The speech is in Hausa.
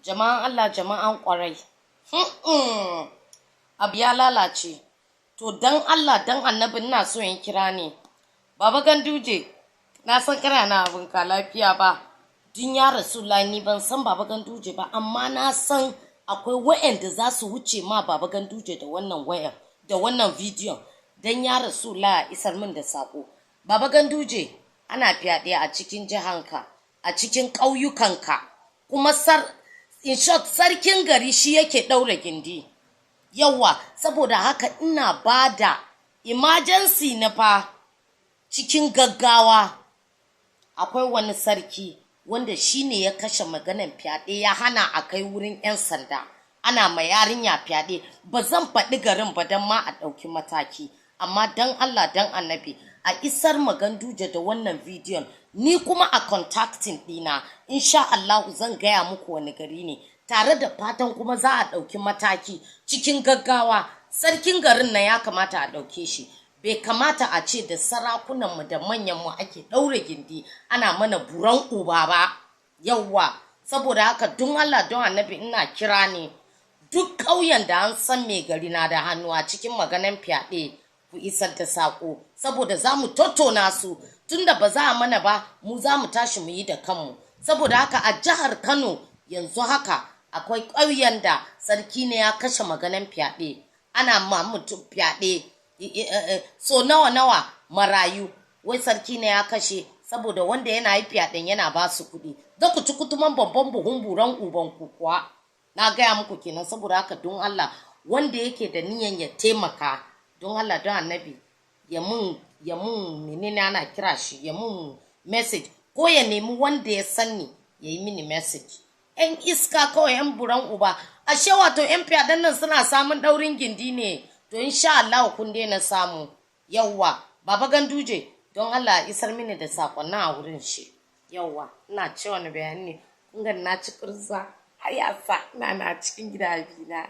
Jama'an Allah, jama'an ƙwarai. Abu ya lalace. To dan Allah dan annabi ina so in kira ne. Baba Ganduje, na san kana na abin ka lafiya ba. Din ya Rasulullah ni ban san Baba Ganduje ba, amma na san akwai wa'anda za su wuce ma Baba Ganduje da wannan wayar, da wannan bidiyon. Dan ya Rasulullah isar min da sako. Baba Ganduje, ana fyaɗe a cikin jihanka, a cikin ƙauyukanka, kuma in short sarkin gari shi yake ɗaura gindi. Yawa, saboda haka ina bada emergency na fa cikin gaggawa. Akwai wani sarki wanda shine ya kashe maganan fyaɗe, ya hana a kai wurin 'yan sanda ana ma yarinya fyaɗe. Ba zan faɗi garin ba don ma a ɗauki mataki, amma don Allah don annabi a isar Ganduje da wannan bidiyon, ni kuma a contacting ɗina, insha Allah zan gaya muku wani gari ne, tare da fatan kuma za a ɗauki mataki cikin gaggawa. Sarkin garin nan ya kamata a ɗauke shi. Bai kamata a ce da sarakunanmu da manyanmu ake ɗaure gindi ana mana buran uba ba. Yawwa, saboda haka don Allah don annabi ina kira ne, duk ƙauyen da an san mai gari na da hannu a cikin maganan fyaɗe, ku isar da saƙo, saboda za mu tattauna su. Tunda ba za a mana ba, mu za mu tashi mu yi da kanmu. Saboda haka a jihar Kano yanzu haka akwai ƙauyen da sarki ne ya kashe maganan fyaɗe, ana ma mutum fyaɗe so nawa marayu, wai sarki ne ya kashe saboda wanda yana yi fyaɗen yana ba su kuɗi. Da ku ci kutuman babban buhun buran ubanku kuwa, na gaya muku kenan. Saboda haka don Allah wanda yake da niyan ya taimaka, don Allah don annabi ya mun menene ana kira shi, ya mun message, ko ya nemi wanda ya sani ya yi mini message. 'Yan iska kawai, 'yan buran uba. Ashe wato 'yan fyaɗen nan suna samun ɗaurin gindi ne. To insha Allah kun daina samu. Yawwa, Baba Ganduje don Allah isar mini da sakonni a wurin shi. Yawwa, ina ce wani bayani, kun ga na ci kurza har yasa na cikin gida bina.